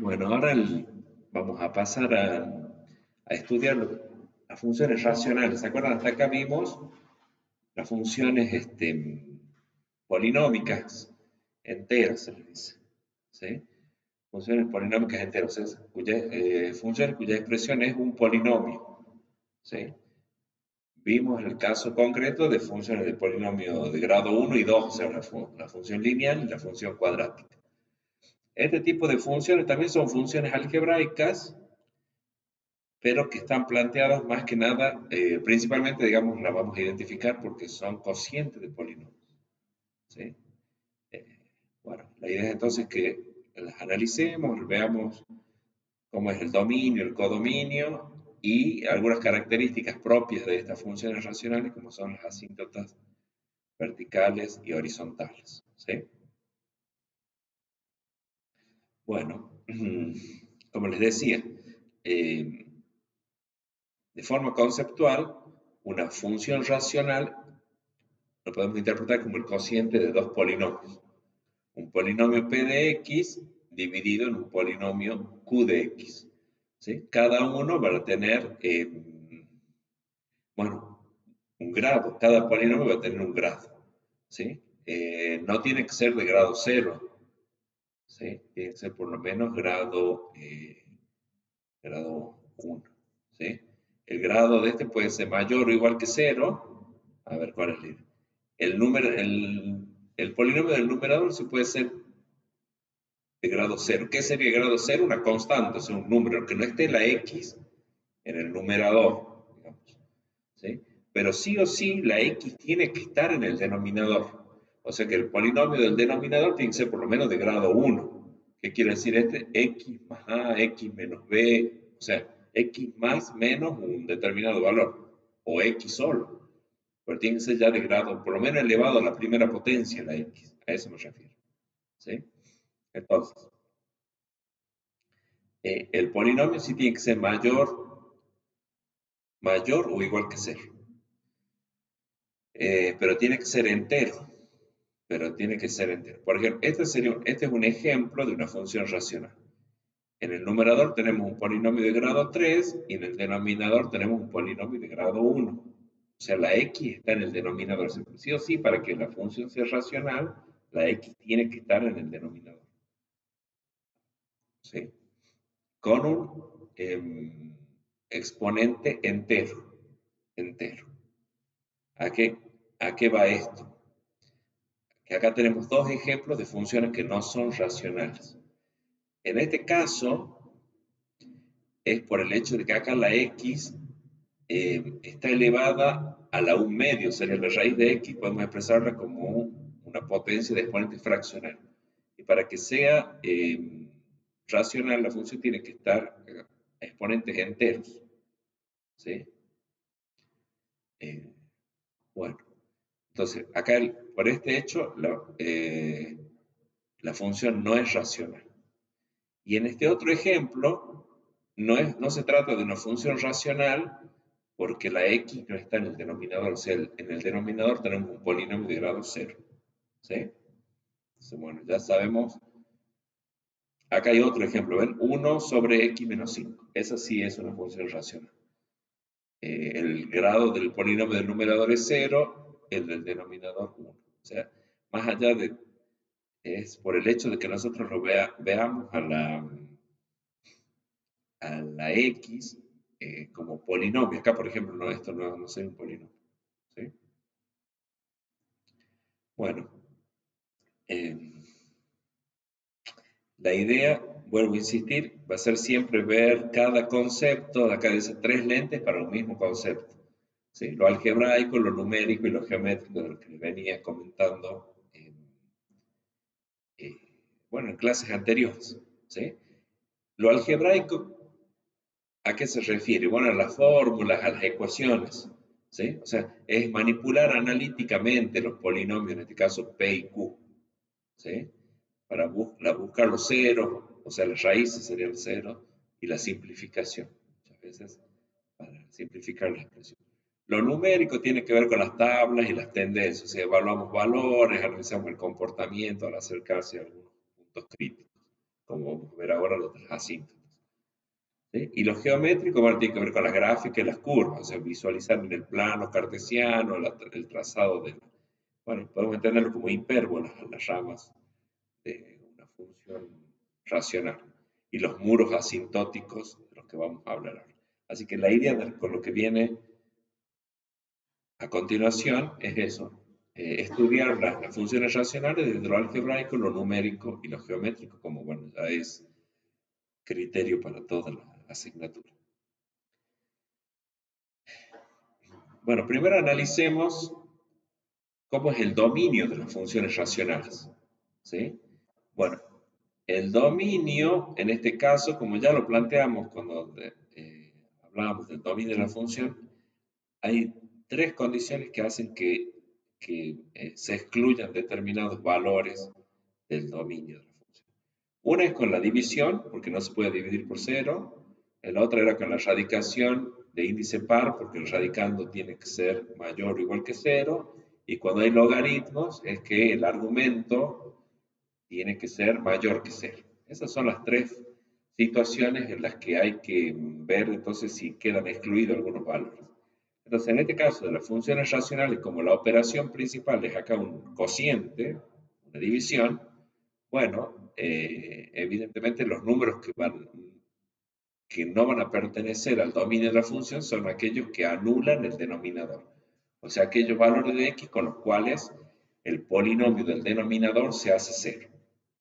Bueno, ahora vamos a pasar a estudiar las funciones racionales. ¿Se acuerdan? Hasta acá vimos las funciones polinómicas enteras, se les dice. ¿Sí? Funciones polinómicas enteras, funciones cuya expresión es un polinomio. ¿Sí? Vimos el caso concreto de funciones de polinomio de grado 1 y 2, o sea, la función lineal y la función cuadrática. Este tipo de funciones también son funciones algebraicas, pero que están planteadas más que nada, principalmente, digamos, las vamos a identificar porque son cocientes de polinomios. ¿Sí? Eh, bueno, la idea es entonces que las analicemos, veamos cómo es el dominio, el codominio y algunas características propias de estas funciones racionales, como son las asíntotas verticales y horizontales. ¿Sí? Bueno, como les decía, eh, de forma conceptual, una función racional lo podemos interpretar como el cociente de dos polinomios. Un polinomio P de X dividido en un polinomio Q de X. ¿Sí? Cada uno va a tener, bueno, un grado. Cada polinomio va a tener un grado. ¿Sí? No tiene que ser de grado 0. ¿Sí? Tiene que ser por lo menos grado 1. ¿Sí? El grado de este puede ser mayor o igual que 0. A ver cuál es el número, el polinomio del numerador sí puede ser de grado 0. ¿Qué sería grado 0? Una constante, o sea, un número, que no esté la X en el numerador, digamos. ¿Sí? Pero sí o sí la X tiene que estar en el denominador. O sea que el polinomio del denominador tiene que ser por lo menos de grado 1. ¿Qué quiere decir este? X más A, X menos B, o sea, X más menos un determinado valor, o X solo. Pero tiene que ser ya de grado, por lo menos elevado a la primera potencia, la X. A eso me refiero. ¿Sí? Entonces, el polinomio sí tiene que ser mayor o igual que 0. Pero tiene que ser entero. Pero tiene que ser entero. Por ejemplo, este es un ejemplo de una función racional. En el numerador tenemos un polinomio de grado 3 y en el denominador tenemos un polinomio de grado 1. O sea, la x está en el denominador. Sí o sí, para que la función sea racional, la x tiene que estar en el denominador. ¿Sí? Con un exponente entero. Entero. ¿A qué va esto? Que acá tenemos dos ejemplos de funciones que no son racionales. En este caso, es por el hecho de que acá la x está elevada a la 1 medio, sería la raíz de x, podemos expresarla como una potencia de exponente fraccional. Y para que sea racional, la función tiene que estar a exponentes enteros. ¿Sí? Eh, bueno, entonces acá por este hecho la función no es racional. Y en este otro ejemplo, no se trata de una función racional porque la x no está en el denominador. O sea, en el denominador tenemos un polinomio de grado 0. ¿Sí? Entonces, bueno, ya sabemos. Acá hay otro ejemplo, ¿ven? 1 sobre x menos 5. Esa sí es una función racional. El grado del polinomio del numerador es 0, el del denominador 1. O sea, más allá de, es por el hecho de que nosotros lo veamos a la x como polinomio. Acá, por ejemplo, no, esto no es un polinomio. ¿Sí? Bueno, eh, la idea, vuelvo a insistir, va a ser siempre ver cada concepto, de acá dice 3 lentes para un mismo concepto. ¿Sí? Lo algebraico, lo numérico y lo geométrico, de lo que les venía comentando eh, bueno, en clases anteriores. ¿Sí? Lo algebraico, ¿a qué se refiere? Bueno, a las fórmulas, a las ecuaciones. ¿Sí? O sea, es manipular analíticamente los polinomios, en este caso P y Q. ¿Sí? Para buscar los ceros, o sea, las raíces sería el cero, y la simplificación, muchas veces para simplificar la expresión. Lo numérico tiene que ver con las tablas y las tendencias, o sea, evaluamos valores, analizamos el comportamiento al acercarse a algunos puntos críticos. como vamos a ver ahora los de las asíntotas. ¿Sí? Y lo geométrico, bueno, tiene que ver con las gráficas y las curvas, o sea, visualizar en el plano cartesiano el trazado de, bueno, podemos entenderlo como hipérbolas, las ramas de una función racional y los muros asintóticos de los que vamos a hablar ahora. Así que la idea con lo que viene a continuación es eso, estudiar las funciones racionales desde lo algebraico, lo numérico y lo geométrico, como bueno, ya es criterio para toda la asignatura. Bueno, primero analicemos cómo es el dominio de las funciones racionales. ¿Sí? Bueno, el dominio, en este caso, como ya lo planteamos cuando hablábamos del dominio de la función, hay tres condiciones que hacen que se excluyan determinados valores del dominio de la función. Una es con la división, porque no se puede dividir por cero. La otra era con la radicación de índice par, porque el radicando tiene que ser mayor o igual que cero. Y cuando hay logaritmos, es que el argumento tiene que ser mayor que cero. Esas son las tres situaciones en las que hay que ver entonces si quedan excluidos algunos valores. Entonces, en este caso de las funciones racionales, como la operación principal es acá un cociente, una división, bueno, evidentemente los números que no van a pertenecer al dominio de la función son aquellos que anulan el denominador. O sea, aquellos valores de x con los cuales el polinomio del denominador se hace cero.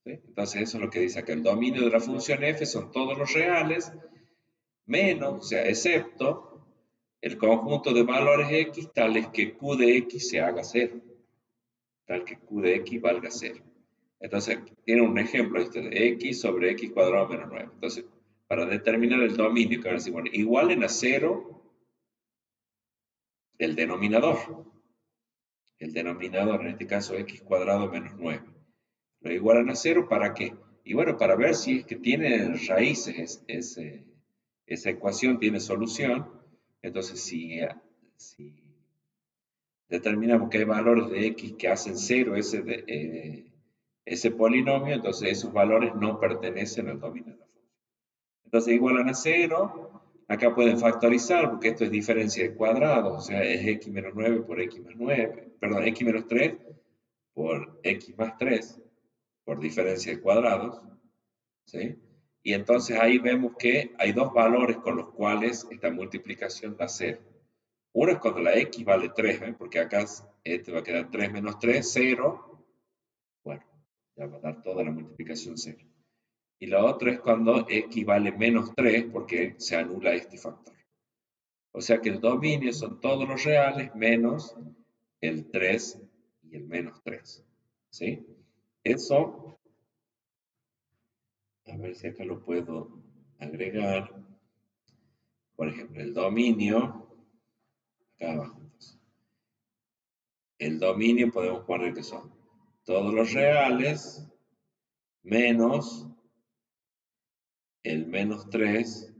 ¿Sí? Entonces, eso es lo que dice acá. El dominio de la función f son todos los reales, menos, o sea, excepto el conjunto de valores x tales que q de x se haga cero. Tal que q de x valga cero. Entonces, tiene un ejemplo este de x sobre x cuadrado menos 9. Entonces, para determinar el dominio, que ahora decimos, igualen a cero el denominador. El denominador, en este caso, x cuadrado menos 9. Lo igualan a cero, ¿para qué? Y bueno, para ver si es que tiene raíces, esa ecuación tiene solución. Entonces, si determinamos que hay valores de x que hacen cero ese polinomio, entonces esos valores no pertenecen al dominio de la función. Entonces igualan a cero, acá pueden factorizar porque esto es diferencia de cuadrados, o sea, es x menos 9 por x más 9, perdón, x menos 3 por x más 3 por diferencia de cuadrados, ¿sí? Y entonces ahí vemos que hay dos valores con los cuales esta multiplicación da cero. Uno es cuando la x vale 3, ¿eh? Porque acá este va a quedar 3 menos 3, 0. Bueno, ya va a dar toda la multiplicación 0. Y la otra es cuando x vale menos 3 porque se anula este factor. O sea que el dominio son todos los reales menos el 3 y el menos 3. ¿Sí? Eso, a ver si acá lo puedo agregar. Por ejemplo, el dominio, acá abajo. El dominio podemos poner que son todos los reales menos el menos 3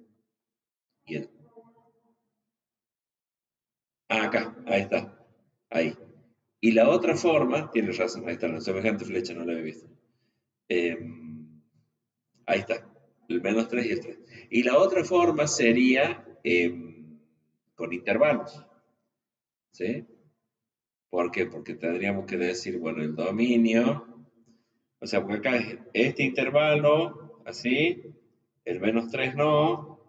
y el... Ah, acá, ahí está, ahí. Y la otra forma, tienes razón, ahí está, la semejante flecha no la había visto. Eh, ahí está, el menos 3 y el 3. Y la otra forma sería con intervalos, ¿sí? ¿Por qué? Porque tendríamos que decir, bueno, el dominio, o sea, porque acá es este intervalo, así, el menos 3 no,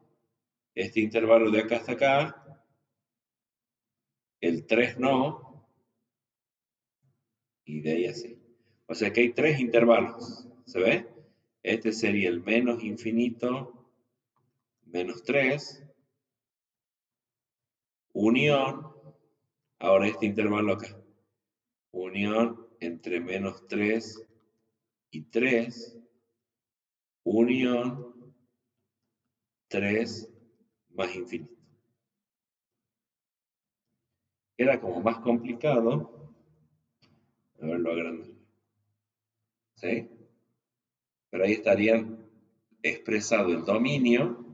este intervalo de acá hasta acá, el 3 no, y de ahí así. O sea que hay tres intervalos, ¿se ve? Este sería el menos infinito, menos 3, unión, ahora este intervalo acá, unión entre menos 3 y 3, unión 3 más infinito. Era como más complicado, a ver, lo agrando, ¿sí? Pero ahí estarían expresado el dominio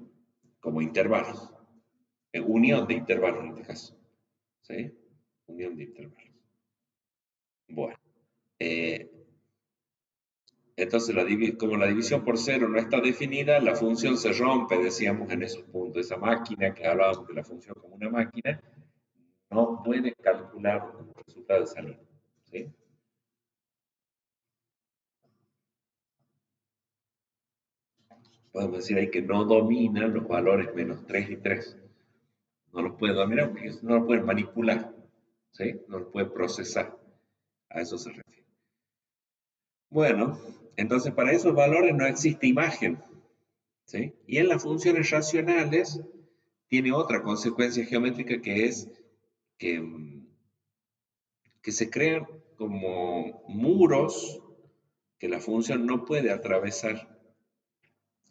como intervalos, unión de intervalos en este caso, ¿sí? Unión de intervalos. Bueno, eh, Entonces, como la división por cero no está definida, la función se rompe, decíamos, en esos puntos. Esa máquina que hablábamos de la función como una máquina, no puede calcular un resultado de salida. ¿Sí? Podemos decir ahí que no domina los valores menos 3 y 3. No los puede dominar porque no los puede manipular. ¿Sí? No los puede procesar. A eso se refiere. Bueno, entonces para esos valores no existe imagen. ¿Sí? Y en las funciones racionales tiene otra consecuencia geométrica que es que, que se crean como muros que la función no puede atravesar.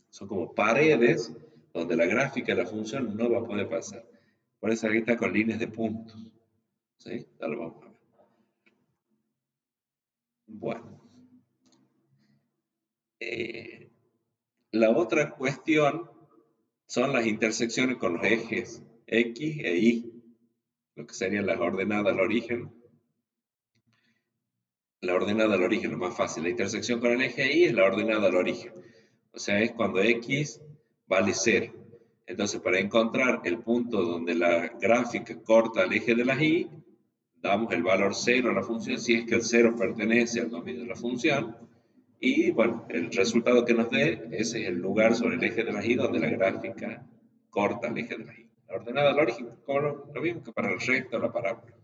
Son como paredes donde la gráfica de la función no va a poder pasar. Por eso aquí está con líneas de puntos. ¿Sí? Ya lo vamos a ver. Bueno, eh, la otra cuestión son las intersecciones con los ejes X e Y, lo que serían las ordenadas al origen. La ordenada al origen, lo más fácil. La intersección con el eje Y es la ordenada al origen. O sea, es cuando X vale 0. Entonces, para encontrar el punto donde la gráfica corta el eje de las Y, damos el valor 0 a la función si es que el 0 pertenece al dominio de la función. Y bueno, el resultado que nos dé, ese es el lugar sobre el eje de las Y donde la gráfica corta el eje de las Y. La ordenada al origen, como lo mismo que para el recto o la parábola.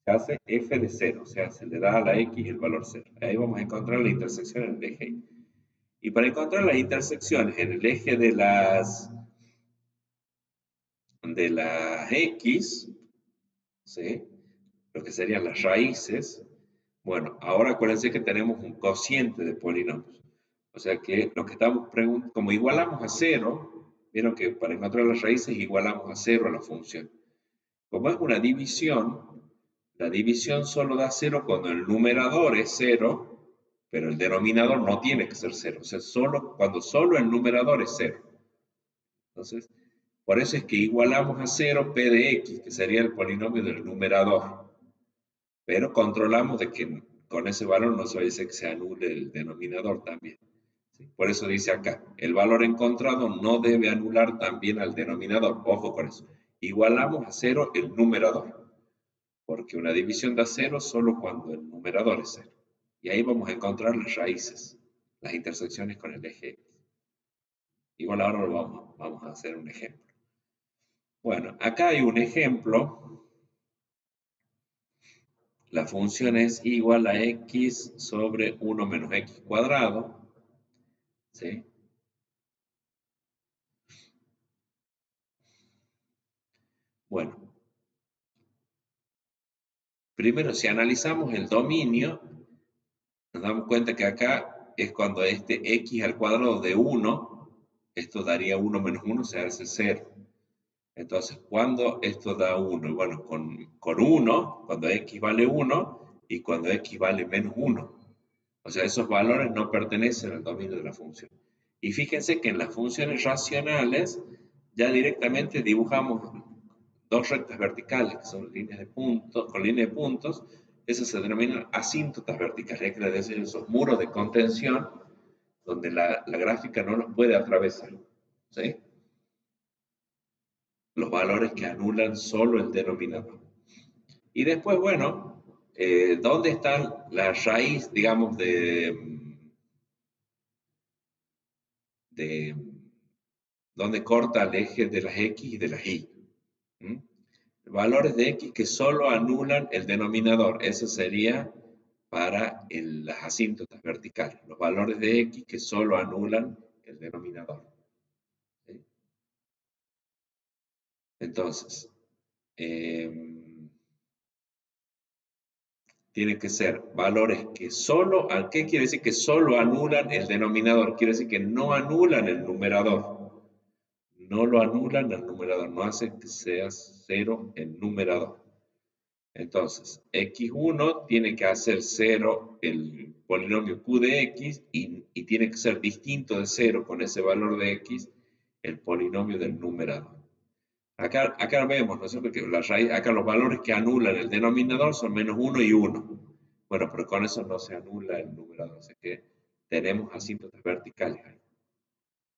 Se hace f de 0, o sea, se le da a la x el valor 0. Ahí vamos a encontrar la intersección en el eje Y. Y para encontrar las intersecciones en el eje de las x, ¿sí? Lo que serían las raíces, bueno, ahora acuérdense que tenemos un cociente de polinomios. O sea que lo que estamos preguntando, como igualamos a 0, vieron que para encontrar las raíces igualamos a 0 a la función. Como es una división, la división solo da 0 cuando el numerador es 0, pero el denominador no tiene que ser 0. O sea, cuando solo el numerador es 0. Entonces, por eso es que igualamos a 0 p de x, que sería el polinomio del numerador. Pero controlamos de que con ese valor no se vaya a hacer que se anule el denominador también. ¿Sí? Por eso dice acá, el valor encontrado no debe anular también al denominador. Ojo con eso. Igualamos a 0 el numerador, porque una división da 0 solo cuando el numerador es 0. Y ahí vamos a encontrar las raíces, las intersecciones con el eje X. Igual ahora vamos a hacer un ejemplo. Bueno, acá hay un ejemplo. La función es igual a x sobre 1 menos x cuadrado. ¿Sí? Bueno, primero si analizamos el dominio, nos damos cuenta que acá es cuando este x al cuadrado de 1, esto daría 1 menos 1, se hace 0. Entonces, cuando esto da 1, bueno, con 1, cuando x vale 1 y cuando x vale menos 1. O sea, esos valores no pertenecen al dominio de la función. Y fíjense que en las funciones racionales ya directamente dibujamos dos rectas verticales, que son líneas de puntos, con líneas de puntos. Esas se denominan asíntotas verticales, que es decir, esos muros de contención donde la gráfica no los puede atravesar. ¿Sí? Los valores que anulan solo el denominador. Y después, bueno, ¿dónde está la raíz, digamos, de dónde corta el eje de las X y de las Y? ¿Mm? Valores de X que solo anulan el denominador. Eso sería para las asíntotas verticales. Los valores de X que solo anulan el denominador. ¿Sí? Entonces, eh, tienen que ser valores que solo, ¿qué quiere decir que solo anulan el denominador? Quiere decir que no anulan el numerador. No lo anulan el numerador, no hacen que sea 0 el numerador. Entonces, x1 tiene que hacer 0 el polinomio q de x y tiene que ser distinto de 0 con ese valor de x el polinomio del numerador. Acá vemos, ¿no es cierto? Que acá los valores que anulan el denominador son menos 1 y 1. Bueno, pero con eso no se anula el numerador. Así que tenemos asíntotas verticales ahí.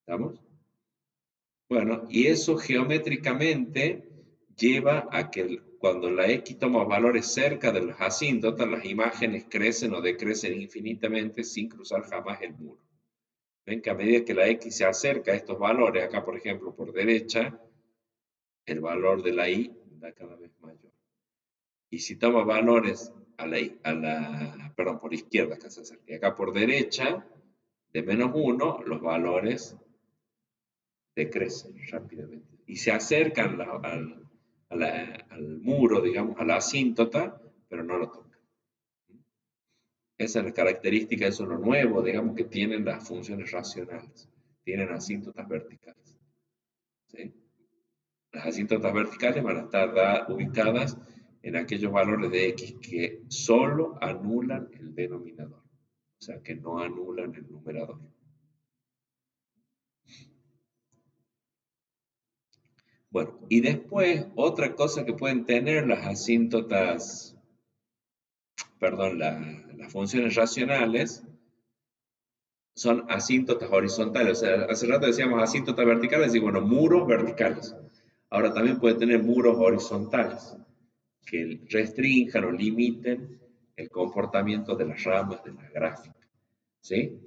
¿Estamos? Bueno, y eso geométricamente lleva a que cuando la X toma valores cerca de las asíntotas, las imágenes crecen o decrecen infinitamente sin cruzar jamás el muro. Ven que a medida que la X se acerca a estos valores, acá por ejemplo por derecha, el valor de la Y da cada vez mayor. Y si toma valores perdón, por izquierda, acá se acerca. Y acá por derecha, de -1, los valores decrecen rápidamente. Y se acercan al muro, digamos, a la asíntota, pero no lo tocan. Esa es la característica, eso es lo nuevo, digamos, que tienen las funciones racionales. Tienen asíntotas verticales. ¿Sí? Las asíntotas verticales van a estar ubicadas en aquellos valores de x que solo anulan el denominador, o sea, que no anulan el numerador. Bueno, y después otra cosa que pueden tener las asíntotas, perdón, las funciones racionales son asíntotas horizontales. O sea, hace rato decíamos asíntotas verticales y bueno, muros verticales. Ahora también puede tener muros horizontales que restrinjan o limiten el comportamiento de las ramas de la gráfica. ¿Sí?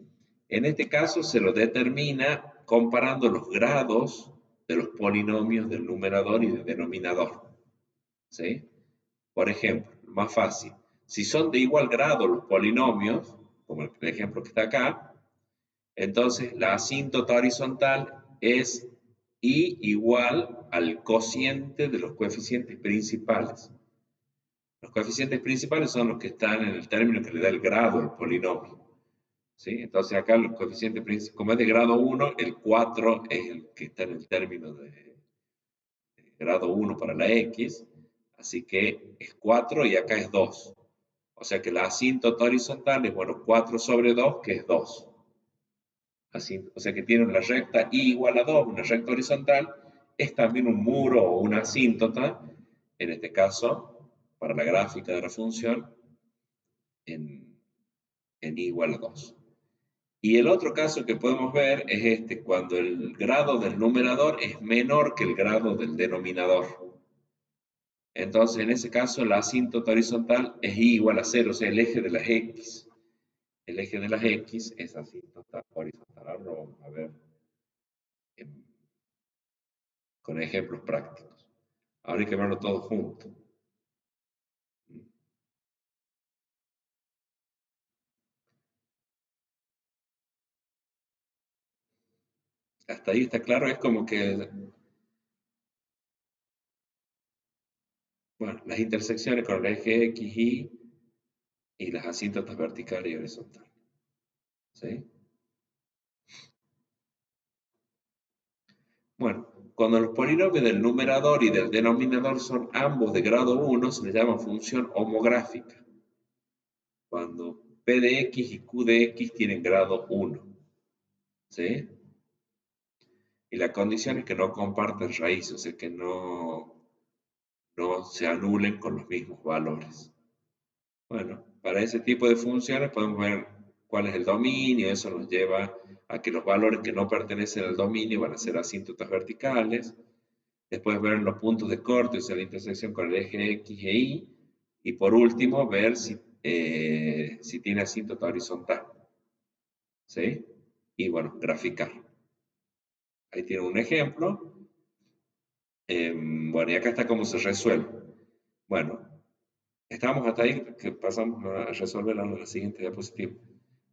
En este caso se lo determina comparando los grados de los polinomios del numerador y del denominador. ¿Sí? Por ejemplo, más fácil, si son de igual grado los polinomios, como el ejemplo que está acá, entonces la asíntota horizontal es y igual al cociente de los coeficientes principales. Los coeficientes principales son los que están en el término que le da el grado al polinomio. ¿Sí? Entonces acá los coeficientes principales, como es de grado 1, el 4 es el que está en el término de grado 1 para la X, así que es 4 y acá es 2. O sea que la asíntota horizontal es, bueno, 4 sobre 2, que es 2. Así, o sea que tiene una recta y igual a 2, una recta horizontal, es también un muro o una asíntota, en este caso, para la gráfica de la función, en, en igual a 2. Y el otro caso que podemos ver es este, cuando el grado del numerador es menor que el grado del denominador. Entonces, en ese caso, la asíntota horizontal es igual a 0, o sea, el eje de las X. El eje de las X es asíntota horizontal. Ahora lo vamos a ver con ejemplos prácticos. Ahora hay que verlo todo junto. Hasta ahí está claro, es como que, bueno, las intersecciones con el eje X, y las asíntotas vertical y horizontal. ¿Sí? Bueno, cuando los polinomios del numerador y del denominador son ambos de grado 1, se les llama función homográfica. Cuando P de X y Q de X tienen grado 1. ¿Sí? Y la condición es que no compartan raíces, o sea, que no se anulen con los mismos valores. Bueno, para ese tipo de funciones podemos ver cuál es el dominio, eso nos lleva a que los valores que no pertenecen al dominio van a ser asíntotas verticales. Después ver los puntos de corte, o sea, la intersección con el eje X e Y. Y por último, ver si tiene asíntota horizontal. ¿Sí? Y bueno, graficar. Ahí tiene un ejemplo. Bueno, y acá está cómo se resuelve. Bueno, estamos hasta ahí, que pasamos a resolver en la siguiente diapositiva.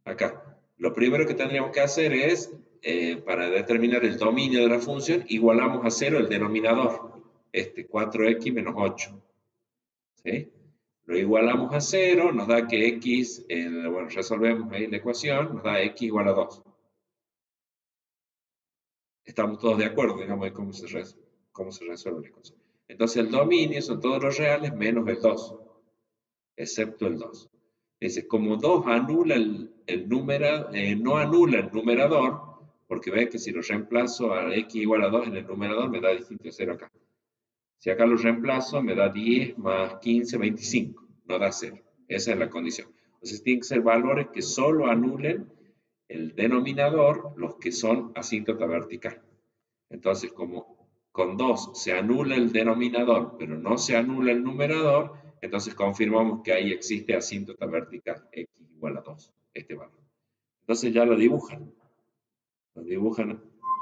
Acá. Lo primero que tendríamos que hacer es, para determinar el dominio de la función, igualamos a 0 el denominador, este 4x menos 8. ¿Sí? Lo igualamos a 0, nos da que x, bueno, resolvemos ahí la ecuación, nos da x igual a 2. Estamos todos de acuerdo, digamos, de cómo se resuelve la ecuación. Entonces el dominio son todos los reales menos el 2, excepto el 2. Dice, como 2 anula no anula el numerador, porque ve que si lo reemplazo a x igual a 2 en el numerador me da distinto 0 acá. Si acá lo reemplazo me da 10 más 15, 25, no da 0. Esa es la condición. Entonces tienen que ser valores que solo anulen el denominador los que son asíntota vertical. Entonces, como con 2 se anula el denominador, pero no se anula el numerador, entonces confirmamos que ahí existe asíntota vertical, x igual a 2, este valor. Entonces ya lo dibujan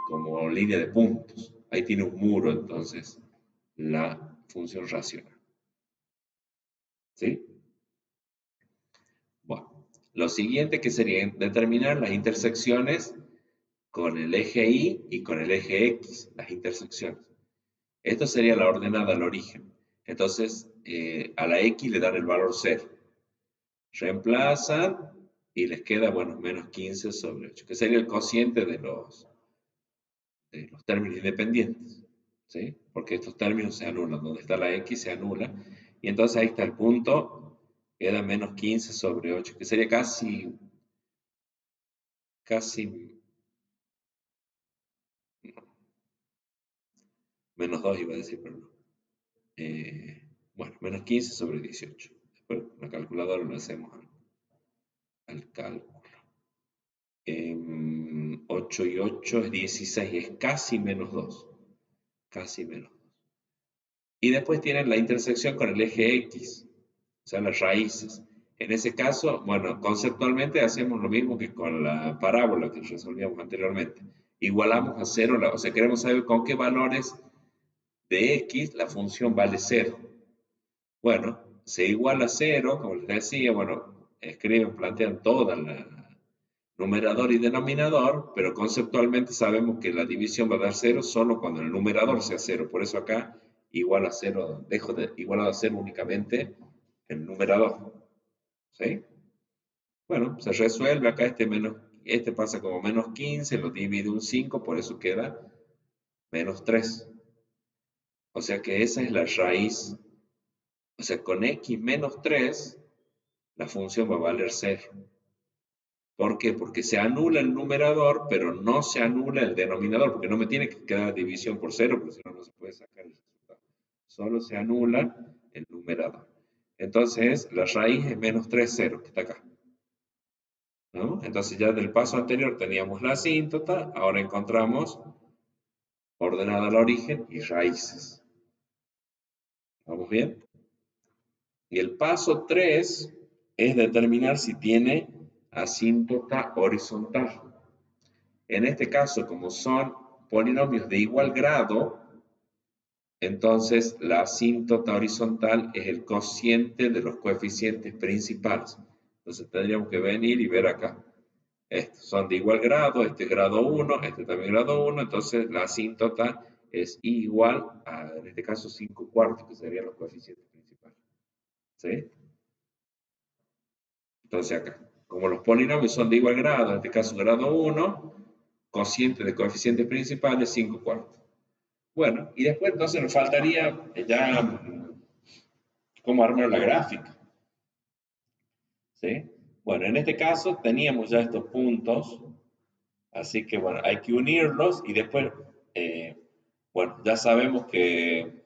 como línea de puntos. Ahí tiene un muro, entonces, la función racional. ¿Sí? Bueno, lo siguiente que sería determinar las intersecciones con el eje Y con el eje X, las intersecciones. Esto sería la ordenada al origen. Entonces, a la X le dan el valor 0. Reemplazan y les queda, bueno, menos 15 sobre 8, que sería el cociente de los términos independientes. ¿Sí? Porque estos términos se anulan. Donde está la X se anula. Y entonces ahí está el punto, queda menos 15 sobre 8, que sería casi menos 2 iba a decir, pero no. Bueno, menos 15 sobre 18. Después la calculadora lo hacemos al cálculo. 8 y 8 es 16, es casi menos 2. Casi menos 2. Y después tienen la intersección con el eje X, o sea, las raíces. En ese caso, bueno, conceptualmente hacemos lo mismo que con la parábola que resolvíamos anteriormente. Igualamos a 0, o sea, queremos saber con qué valores de X la función vale 0. Bueno, se iguala a 0, como les decía, bueno, plantean toda la numerador y denominador, pero conceptualmente sabemos que la división va a dar 0 solo cuando el numerador sea 0. Por eso acá igual a 0, dejo de igualar a 0 únicamente el numerador. ¿Sí? Bueno, se resuelve acá este pasa como menos 15, lo divide un 5, por eso queda menos 3. O sea que esa es la raíz. O sea, con x menos 3, la función va a valer 0. ¿Por qué? Porque se anula el numerador, pero no se anula el denominador, porque no me tiene que quedar división por 0, porque si no, no se puede sacar el resultado. Solo se anula el numerador. Entonces, la raíz es menos 3, 0, que está acá. ¿No? Entonces, ya del paso anterior teníamos la asíntota, ahora encontramos ordenada al origen y raíces. ¿Vamos bien? Y el paso 3 es determinar si tiene asíntota horizontal. En este caso, como son polinomios de igual grado, entonces la asíntota horizontal es el cociente de los coeficientes principales. Entonces tendríamos que venir y ver acá. Estos son de igual grado, este es grado 1, este también grado 1, entonces la asíntota es igual a, en este caso, 5 cuartos, que serían los coeficientes principales. ¿Sí? Entonces acá, como los polinomios son de igual grado, en este caso grado 1, cociente de coeficientes principales 5 cuartos. Bueno, y después entonces nos faltaría ya cómo armar la gráfica. ¿Sí? Bueno, en este caso teníamos ya estos puntos, así que bueno, hay que unirlos y después, bueno, ya sabemos que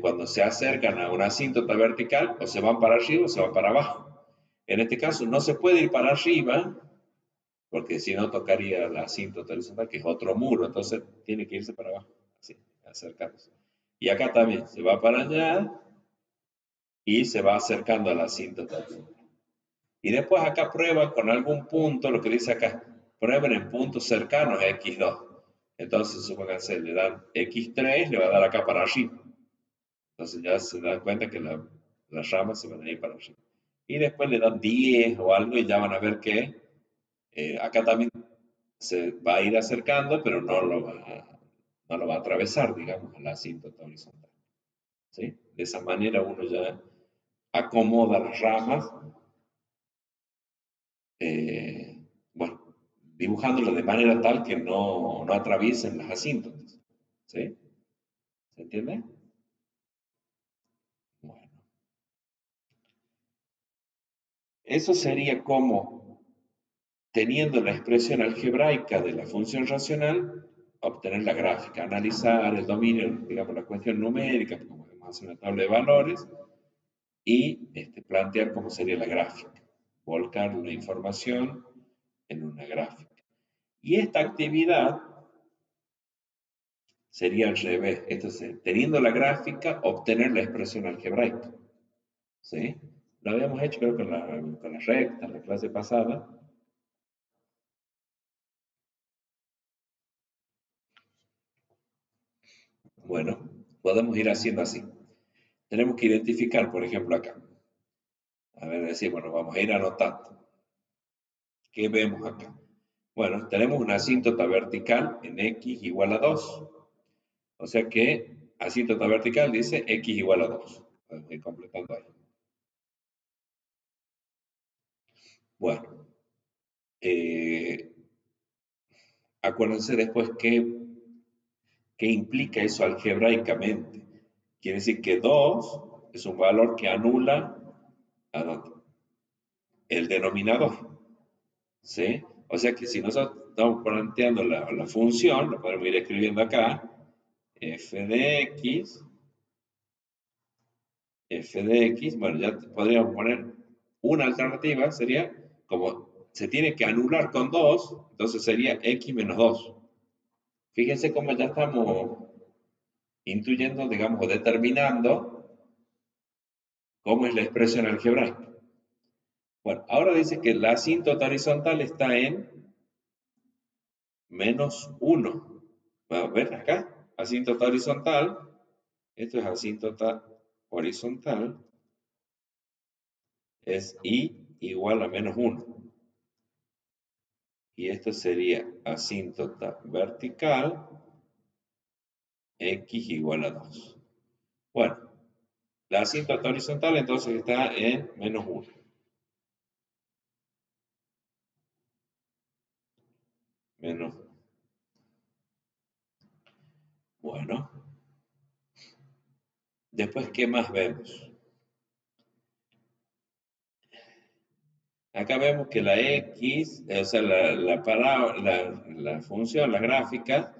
cuando se acercan a una asíntota vertical, o se van para arriba o se van para abajo. En este caso no se puede ir para arriba, porque si no tocaría la asíntota horizontal, que es otro muro, entonces tiene que irse para abajo, así, acercarse. Y acá también se va para allá y se va acercando a la asíntota. Y después acá prueba con algún punto, lo que dice acá, prueben en puntos cercanos a x2. Entonces, supónganse, le dan x3, le va a dar acá para arriba. Entonces ya se dan cuenta que las ramas se van a ir para arriba. Y después le dan 10 o algo y ya van a ver que acá también se va a ir acercando, pero no lo va a atravesar, digamos, a la asíntota horizontal. ¿Sí? De esa manera uno ya acomoda las ramas, bueno, dibujándolo de manera tal que no atraviesen las asíntotas. ¿Sí? ¿Se entiende? Bueno, eso sería como, teniendo la expresión algebraica de la función racional, obtener la gráfica, analizar el dominio, digamos, la cuestión numérica, como podemos hacer una tabla de valores, y plantear cómo sería la gráfica. Volcar una información en una gráfica. Y esta actividad sería al revés. Entonces, teniendo la gráfica, obtener la expresión algebraica. ¿Sí? Lo habíamos hecho creo con la recta, en la clase pasada. Bueno, podemos ir haciendo así. Tenemos que identificar, por ejemplo, acá. A ver, decir, bueno, vamos a ir anotando. ¿Qué vemos acá? Bueno, tenemos una asíntota vertical en x igual a 2. O sea que asíntota vertical dice x igual a 2. Podemos ir completando ahí. Bueno, acuérdense después qué implica eso algebraicamente. Quiere decir que 2 es un valor que anula ¿a dónde? El denominador. ¿Sí? O sea que si nosotros estamos planteando la función, lo podemos ir escribiendo acá, f de x, bueno, ya podríamos poner una alternativa, sería como se tiene que anular con 2, entonces sería x menos 2. Fíjense cómo ya estamos intuyendo, digamos, o determinando cómo es la expresión algebraica. Bueno, ahora dice que la asíntota horizontal está en menos 1. Vamos a ver acá, asíntota horizontal, esto es asíntota horizontal, es y igual a menos 1. Y esto sería asíntota vertical, x igual a 2. Bueno, la asíntota horizontal entonces está en menos 1. Menos, bueno, después, ¿qué más vemos? Acá vemos que la x, o sea, la función, la gráfica,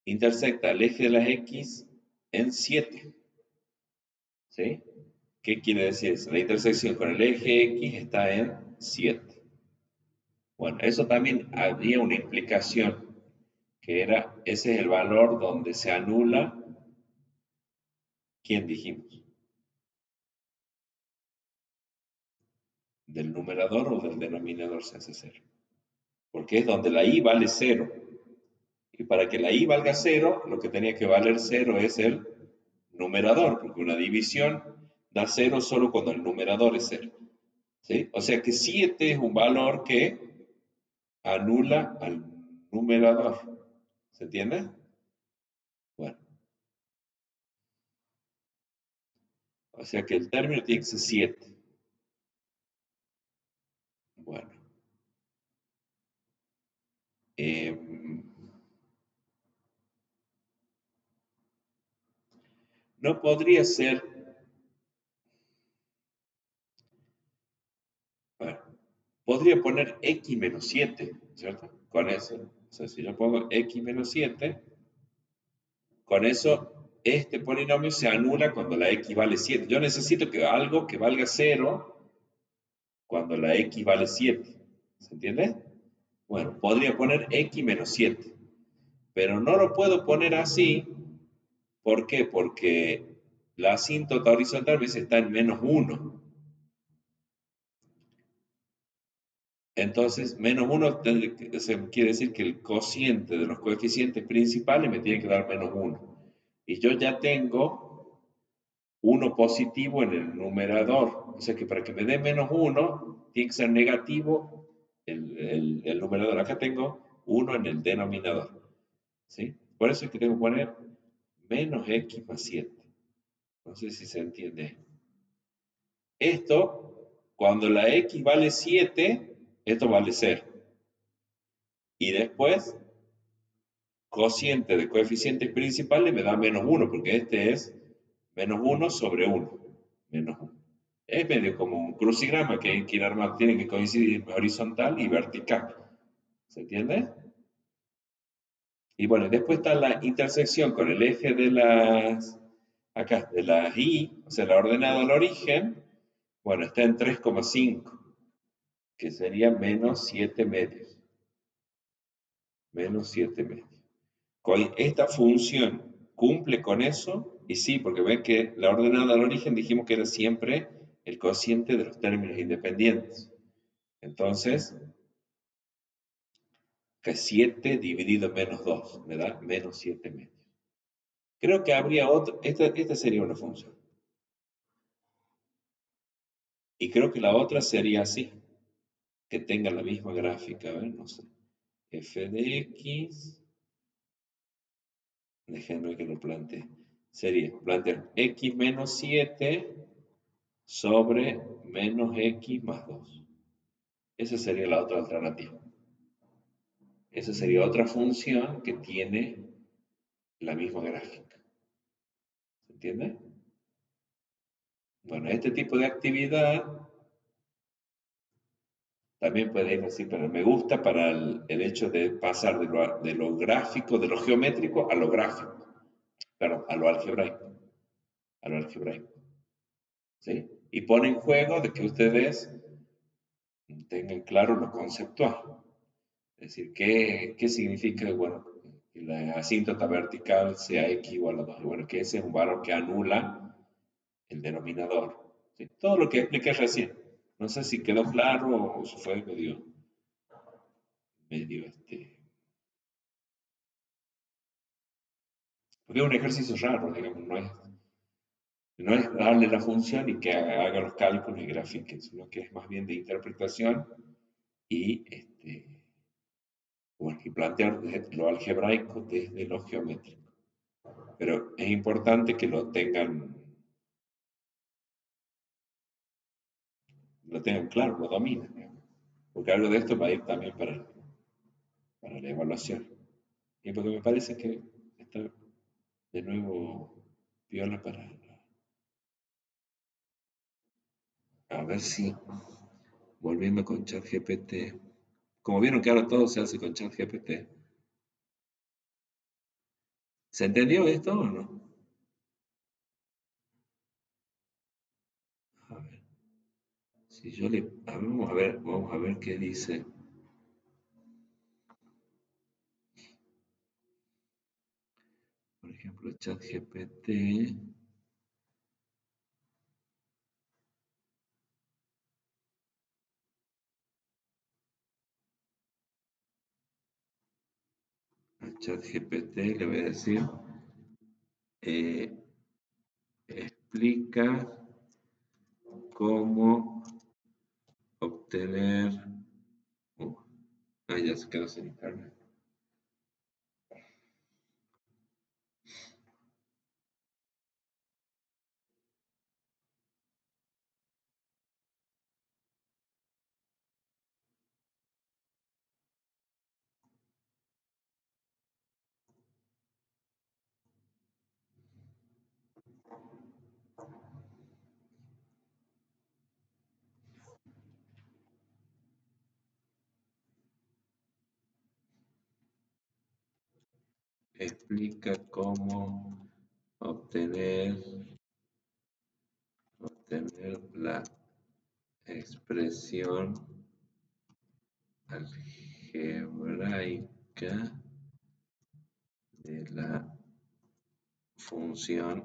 intersecta el eje de las x en 7. ¿Sí? ¿Qué quiere decir eso? La intersección con el eje x está en 7. Bueno, eso también había una implicación, que era, ese es el valor donde se anula, ¿quién dijimos? ¿Del numerador o del denominador se hace 0? Porque es donde la i vale 0. Y para que la i valga 0, lo que tenía que valer 0 es el numerador, porque una división da 0 solo cuando el numerador es 0. ¿Sí? O sea que 7 es un valor que anula al numerador. ¿Se entiende? Bueno, o sea que el término tiene que ser 7. Bueno, eh, no podría ser, bueno, podría poner x menos 7, ¿cierto? Con eso. O sea, si yo pongo x menos 7, con eso este polinomio se anula cuando la x vale 7. Yo necesito que algo que valga 0 cuando la x vale 7. ¿Se entiende? Bueno, podría poner x menos 7, pero no lo puedo poner así. ¿Por qué? Porque la asíntota horizontal a veces está en menos 1. Entonces, menos 1 quiere decir que el cociente de los coeficientes principales me tiene que dar menos 1. Y yo ya tengo 1 positivo en el numerador. O sea que para que me dé menos 1, tiene que ser negativo el numerador. Acá tengo 1 en el denominador. ¿Sí? Por eso es que tengo que poner menos x más 7. No sé si se entiende. Esto, cuando la x vale 7, esto vale 0. Y después, cociente de coeficientes principales me da menos 1, porque este es menos 1 sobre 1. Menos 1. Es medio como un crucigrama que hay que ir armando. Tiene que coincidir horizontal y vertical. ¿Se entiende? Y bueno, después está la intersección con el eje de acá, de las y, o sea, la ordenada al origen. Bueno, está en 3,5. que sería menos 7 medios. Menos 7 medios. Esta función cumple con eso, y sí, porque ven que la ordenada al origen dijimos que era siempre el cociente de los términos independientes. Entonces, que 7 dividido en menos 2 me da menos 7 medios. Creo que habría otra, esta sería una función. Y creo que la otra sería así, que tenga la misma gráfica, a ver, no sé. F de X, déjenme que lo plantee. Sería plantear X menos 7 sobre menos X más 2. Esa sería la otra alternativa. Esa sería otra función que tiene la misma gráfica. ¿Se entiende? Bueno, este tipo de actividad también puede ir así, pero me gusta para el hecho de pasar de lo gráfico, de lo geométrico a lo gráfico, perdón, a lo algebraico, a lo algebraico, ¿sí? Y pone en juego de que ustedes tengan claro lo conceptual. Es decir, ¿qué significa, bueno, que la asíntota vertical sea x igual a 2? Bueno, que ese es un valor que anula el denominador. ¿Sí? Todo lo que expliqué recién. No sé si quedó claro o si fue medio. Porque es un ejercicio raro, digamos, no es darle la función y que haga los cálculos y grafique, sino que es más bien de interpretación y, bueno, y plantear lo algebraico desde lo geométrico. Pero es importante que lo tengan claro, lo dominen, digamos, porque algo de esto va a ir también para la evaluación. Y porque me parece que está de nuevo piola a ver si, volviendo con ChatGPT, como vieron que ahora todo se hace con ChatGPT, ¿se entendió esto o no? A ver, si yo vamos a ver qué dice. Por ejemplo, ChatGPT. A ChatGPT le voy a decir, eh, explica cómo obtener. uh, ya se quedó sin internet. Explica cómo obtener la expresión algebraica de la función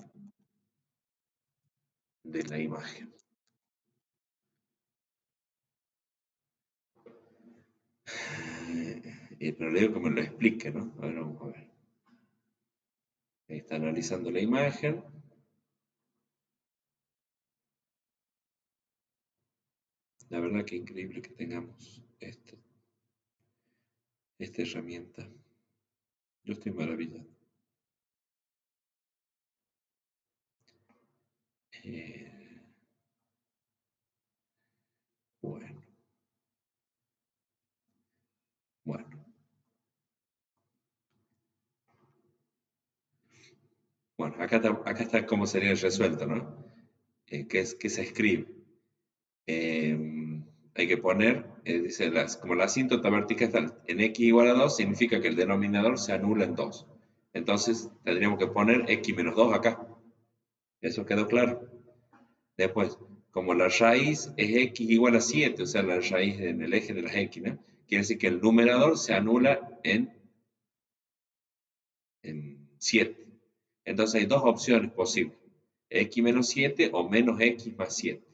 de la imagen. Pero leo que me lo explique, ¿no? A ver, vamos a ver. Ahí está analizando la imagen. La verdad que increíble que tengamos esta herramienta. Yo estoy maravillado. Eh, bueno, bueno. Bueno, acá está cómo sería resuelto, ¿no? ¿Qué se escribe? Hay que poner, dice, como la asíntota vertical está en x igual a 2, significa que el denominador se anula en 2. Entonces tendríamos que poner x menos 2 acá. ¿Eso quedó claro? Después, como la raíz es x igual a 7, o sea, la raíz en el eje de las x, ¿no? Quiere decir que el numerador se anula en 7. Entonces hay dos opciones posibles, x menos 7 o menos x más 7.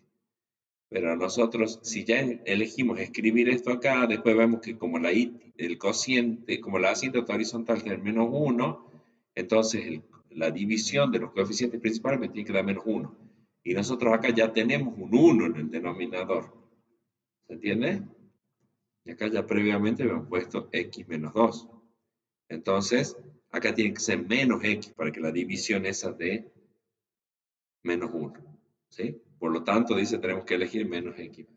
Pero nosotros, si ya elegimos escribir esto acá, después vemos que como el cociente, como la asíntota horizontal tiene menos 1, entonces la división de los coeficientes principales me tiene que dar menos 1. Y nosotros acá ya tenemos un 1 en el denominador. ¿Se entiende? Y acá ya previamente habíamos puesto x menos 2. Entonces, acá tiene que ser menos x para que la división esa de menos 1. ¿Sí? Por lo tanto, dice, tenemos que elegir menos x.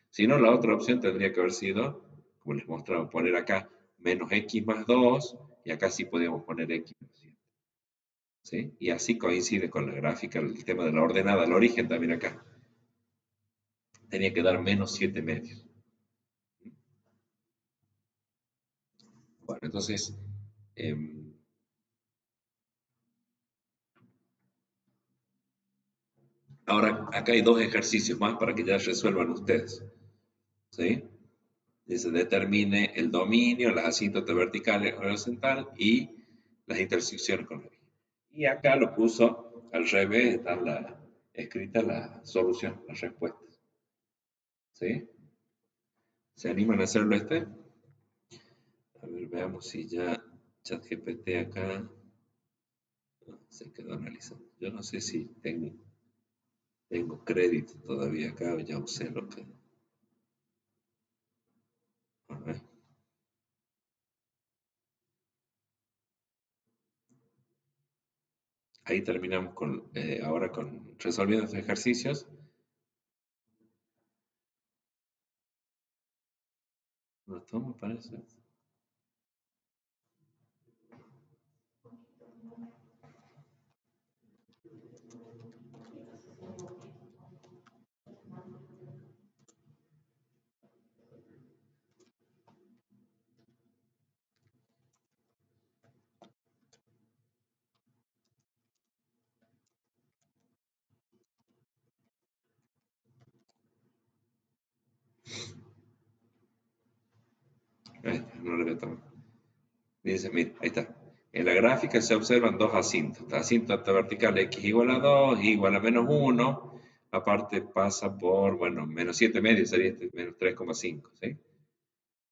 Si no, la otra opción tendría que haber sido, como les mostraba, poner acá menos x más 2, y acá sí podíamos poner x menos 7. ¿Sí? Y así coincide con la gráfica, el tema de la ordenada, el origen también acá. Tenía que dar menos 7 medios. Bueno, entonces, ahora acá hay dos ejercicios más para que ya resuelvan ustedes. ¿Sí? Dice, determine el dominio, las asíntotas verticales horizontal y las intersecciones con la eje. Y acá lo puso al revés, está escrita la solución, las respuestas. ¿Sí? ¿Se animan a hacerlo este? A ver, veamos si ya ChatGPT acá se quedó analizando. Yo no sé si tengo crédito todavía acá o ya usé lo que... A ver. Ahí terminamos ahora con resolviendo estos ejercicios. No tomo, parece. No le voy a tomar. Dice, mira, ahí está. En la gráfica se observan dos asíntotas. Asíntota vertical x igual a 2, y igual a menos 1. Aparte pasa por, bueno, menos 7 medios sería este, menos 3,5. ¿Sí?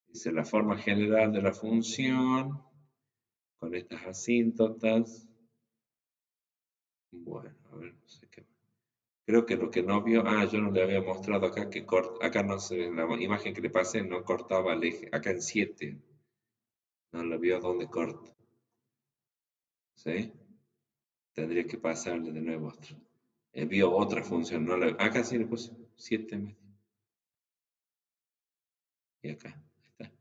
Dice la forma general de la función con estas asíntotas. Bueno, a ver, no sé qué. Creo que lo que no vio, yo no le había mostrado acá que acá no se, en la imagen que le pasé no cortaba el eje, acá en 7, no lo vio dónde corta. ¿Sí? Tendría que pasarle de nuevo otro. Vio otra función, acá sí le puse 7 medios. Y acá, está.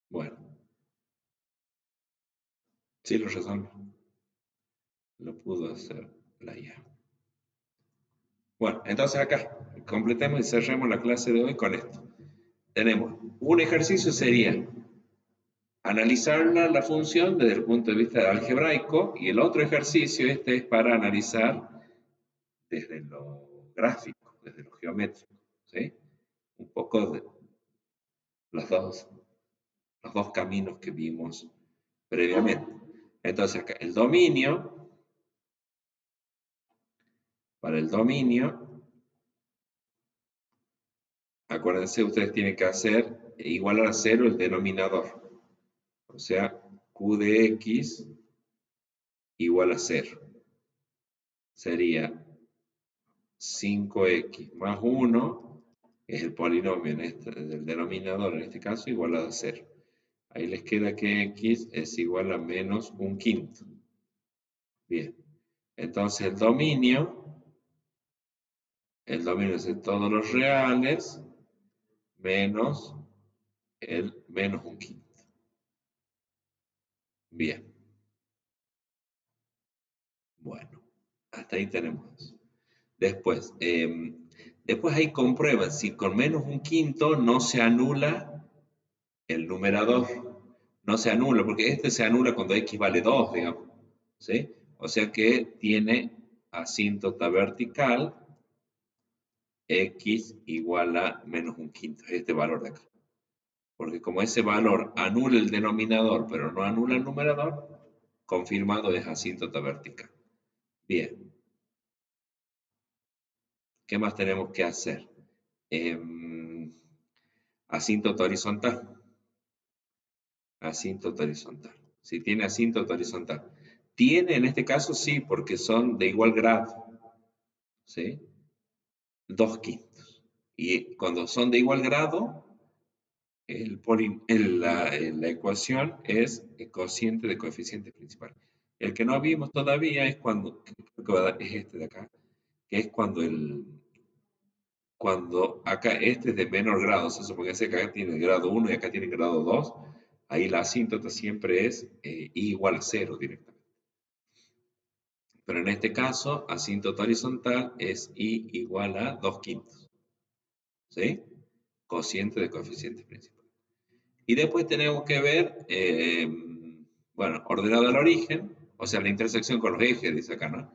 Bueno, sí lo resuelve. Lo pudo hacer la IA. Bueno, entonces acá, completemos y cerremos la clase de hoy con esto. Tenemos un ejercicio sería analizar la función desde el punto de vista algebraico, y el otro ejercicio este es para analizar desde lo gráfico, desde lo geométrico. ¿Sí? Un poco de los dos caminos que vimos previamente. Entonces acá, para el dominio, acuérdense, ustedes tienen que hacer igual a 0 el denominador. O sea, q de x igual a 0. Sería 5x más 1, es el polinomio del denominador en este caso, igual a 0. Ahí les queda que x es igual a menos un quinto. Bien. Entonces el dominio es de todos los reales menos el menos un quinto. Bien. Bueno, hasta ahí tenemos. Después ahí comprueban si con menos un quinto no se anula el numerador. no se anula, porque este se anula cuando x vale 2, digamos. ¿Sí? O sea que tiene asíntota vertical x igual a menos un quinto, este valor de acá. Porque como ese valor anula el denominador, pero no anula el numerador, confirmado es asíntota vertical. Bien, ¿qué más tenemos que hacer? Asíntota horizontal. Asíntota horizontal. Si tiene asíntota horizontal. Tiene en este caso sí, porque son de igual grado. ¿Sí? 2/5. Y cuando son de igual grado, la ecuación es el cociente de coeficiente principal. El que no vimos todavía es cuando, creo que es este de acá, que es cuando acá este es de menor grado, se supone que acá tiene grado 1 y acá tiene grado 2, ahí la asíntota siempre es i igual a 0 directamente. Pero en este caso, asíntota horizontal es i igual a 2/5. ¿Sí? Cociente de coeficiente principal. Y después tenemos que ver, bueno, ordenado al origen, o sea, la intersección con los ejes, dice acá, ¿no?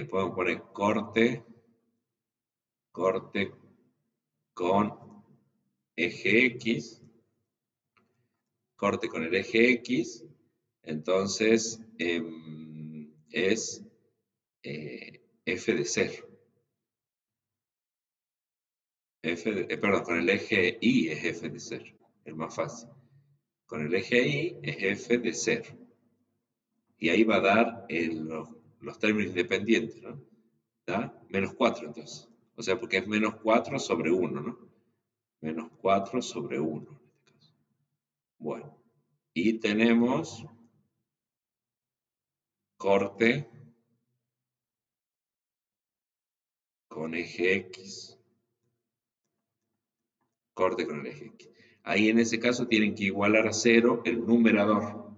Podemos poner corte con eje X, corte con el eje X, entonces es f de 0. Perdón, con el eje Y es f de 0, el más fácil. Con el eje Y es f de 0. Y ahí va a dar los términos independientes, ¿no? Da menos 4 entonces. O sea, porque es menos 4 sobre 1, ¿no? Menos 4 sobre 1 en este caso. Bueno, y tenemos corte con eje X. Corte con el eje X. Ahí en ese caso tienen que igualar a 0 el numerador.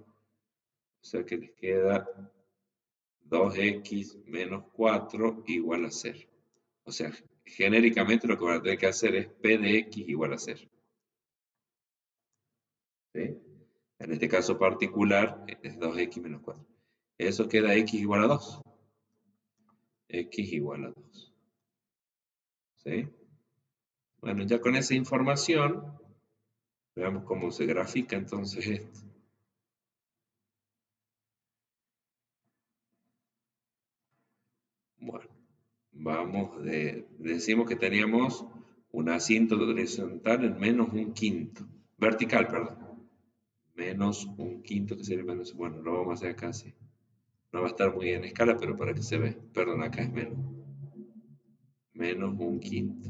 O sea que les queda 2x menos 4 igual a 0. O sea, genéricamente lo que van a tener que hacer es p de x igual a 0. ¿Sí? En este caso particular es 2x menos 4. Eso queda x igual a 2. X igual a 2. ¿Sí? Bueno, ya con esa información, veamos cómo se grafica entonces esto. Bueno, decimos que teníamos un asíntota horizontal en menos un quinto. Vertical, perdón. Menos un quinto que sería menos. Bueno, lo vamos a hacer acá así. No va a estar muy en escala, pero para que se vea. Perdón, acá es menos. Menos un quinto.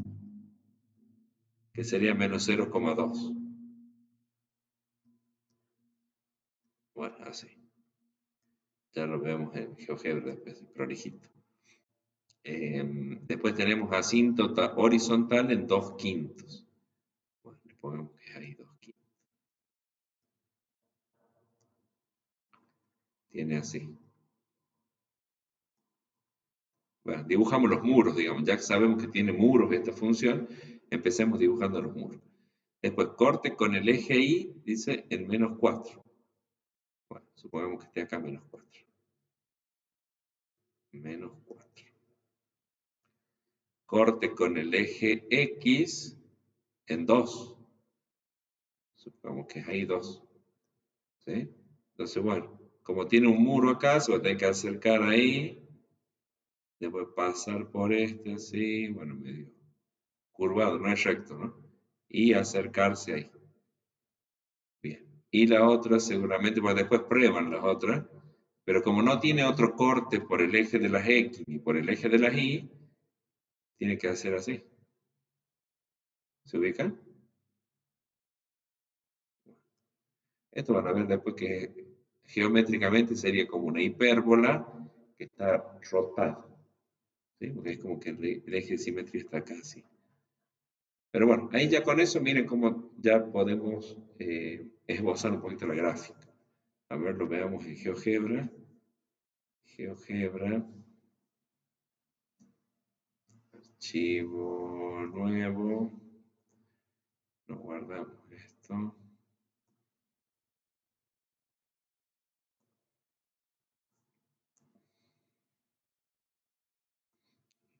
Que sería menos 0,2. Bueno, así. Ya lo vemos en GeoGebra después, prolijito. Después tenemos asíntota horizontal en 2/5. Bueno, le ponemos que es ahí 2/5. Tiene así. Bueno, dibujamos los muros, digamos. Ya que sabemos que tiene muros esta función, empecemos dibujando los muros. Después corte con el eje Y, dice en menos 4. Bueno, supongamos que esté acá menos 4. Menos 4. Corte con el eje X en 2. Supongamos que es ahí 2. ¿Sí? Entonces, bueno, como tiene un muro acá, se va a tener que acercar ahí. Después pasar por este así, bueno, medio curvado, no es recto, ¿no? Y acercarse ahí. Bien. Y la otra seguramente, pues después prueban las otras, pero como no tiene otro corte por el eje de las X ni por el eje de las Y, tiene que hacer así. ¿Se ubican? Esto van a ver después que geométricamente sería como una hipérbola que está rotada. ¿Sí? Porque es como que el eje de simetría está acá así. Pero bueno, ahí ya con eso, miren cómo ya podemos esbozar un poquito la gráfica. A ver, lo veamos en GeoGebra. GeoGebra. Archivo nuevo. Nos guardamos esto.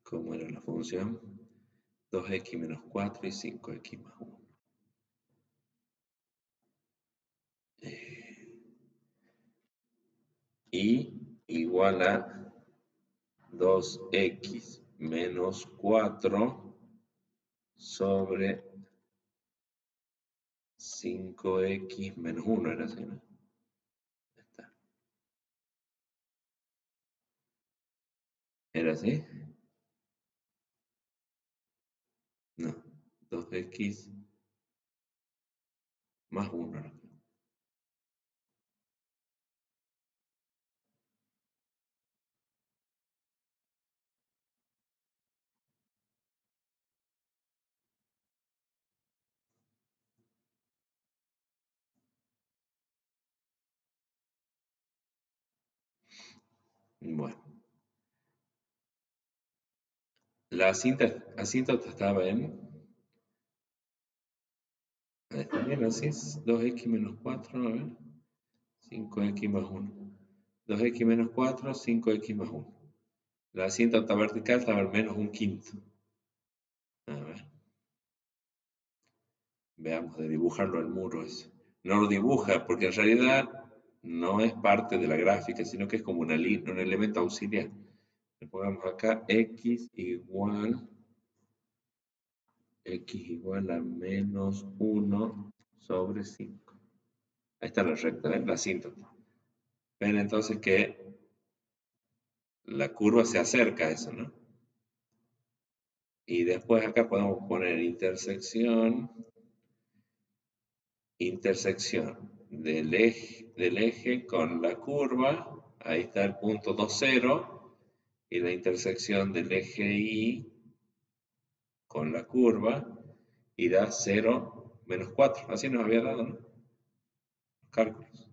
¿Cómo era la función? 2x menos 4 y 5x más 1. Y igual a 2x menos 4 sobre 5x menos 1, era así, ¿no? Ya está. ¿Era así? No. 2x más 1. Bueno, la asíntota estaba en, está bien, así es, 2x menos 4, a ver, 5x más 1. 2x menos 4, 5x más 1. La asíntota vertical estaba en menos un quinto. A ver, veamos de dibujarlo al muro ese. No lo dibuja porque en realidad no es parte de la gráfica, sino que es como un elemento auxiliar. Le pongamos acá x igual a menos 1 sobre 5. Ahí está la recta, ¿ven? La asíntota. Ven entonces que la curva se acerca a eso, ¿no? Y después acá podemos poner intersección del eje con la curva. Ahí está el punto 2, 0. Y la intersección del eje Y con la curva y da 0, menos 4. Así nos había dado, ¿no? Los cálculos.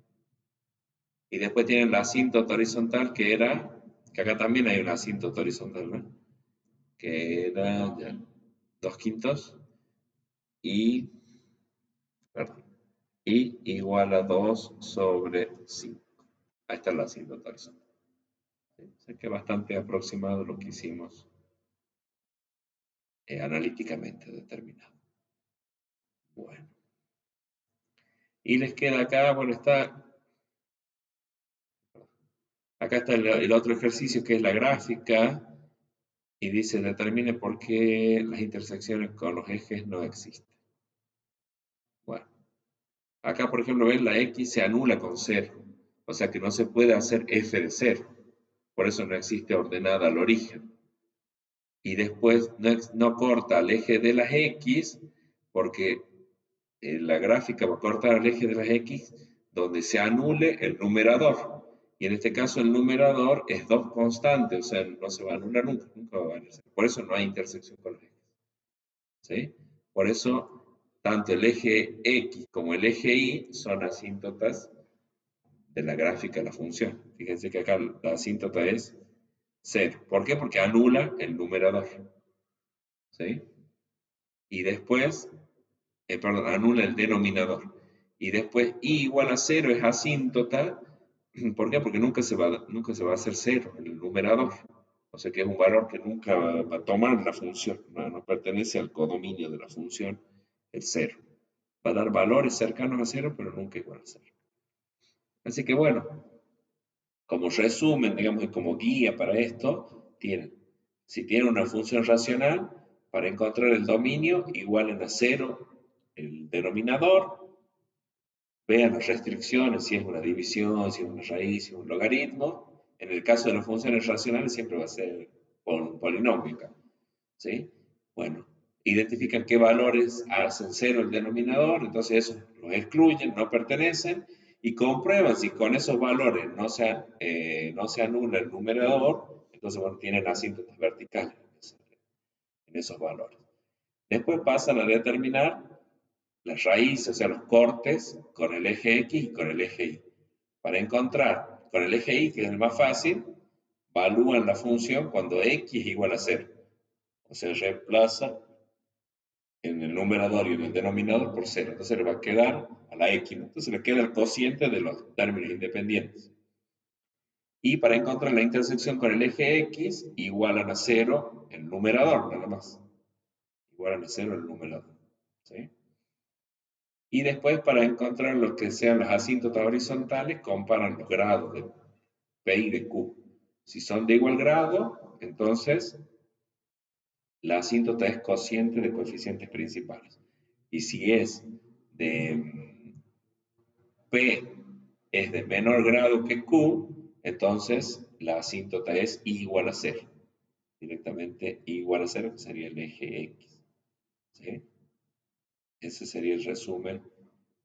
Y después tienen la asíntota horizontal que acá también hay una asíntota horizontal, ¿no? Que era ya, 2 quintos y, perdón, y igual a 2 sobre 5. Ahí está la asíntota horizontal. ¿Sí? O sea que es bastante aproximado lo que hicimos analíticamente determinado. Bueno. Y les queda acá, bueno, acá está el otro ejercicio que es la gráfica y dice determine por qué las intersecciones con los ejes no existen. Bueno, acá por ejemplo ven la x se anula con 0, o sea que no se puede hacer f de 0, por eso no existe ordenada al origen. Y después no corta al eje de las x porque la gráfica va a cortar al eje de las x donde se anule el numerador. Y en este caso el numerador es 2 constante, o sea, no se va a anular nunca, nunca va a valer. Por eso no hay intersección con los ejes. ¿Sí? Por eso, tanto el eje X como el eje Y son asíntotas de la gráfica de la función. Fíjense que acá la asíntota es 0. ¿Por qué? Porque anula el numerador. ¿Sí? Y después, perdón, anula el denominador. Y después y igual a 0 es asíntota. ¿Por qué? Porque nunca se va a hacer 0 el numerador. O sea que es un valor que nunca va a tomar la función. No pertenece al codominio de la función, el 0. Va a dar valores cercanos a 0, pero nunca igual a 0. Así que bueno, como resumen, digamos, y como guía para esto, si tienen una función racional, para encontrar el dominio, igualen a 0 el denominador, vean las restricciones, si es una división, si es una raíz, si es un logaritmo. En el caso de las funciones racionales siempre va a ser un polinomio, ¿sí? Bueno, identifican qué valores hacen 0 el denominador, entonces esos los excluyen, no pertenecen, y comprueban si con esos valores no se anula el numerador, entonces bueno, tienen asíntotas verticales en esos valores. Después pasan a determinar las raíces, o sea, los cortes con el eje X y con el eje Y. Para encontrar con el eje Y, que es el más fácil, evalúan la función cuando X es igual a 0. O sea, reemplaza en el numerador y en el denominador por 0. Entonces le va a quedar a la X, ¿no? Entonces le queda el cociente de los términos independientes. Y para encontrar la intersección con el eje X, igualan a cero el numerador, nada más. Igualan a cero el numerador. ¿Sí? Y después, para encontrar lo que sean las asíntotas horizontales, comparan los grados de P y de Q. Si son de igual grado, entonces la asíntota es cociente de coeficientes principales. Y si es de P es de menor grado que Q, entonces la asíntota es igual a cero. Directamente igual a cero, que sería el eje X. ¿Sí? Ese sería el resumen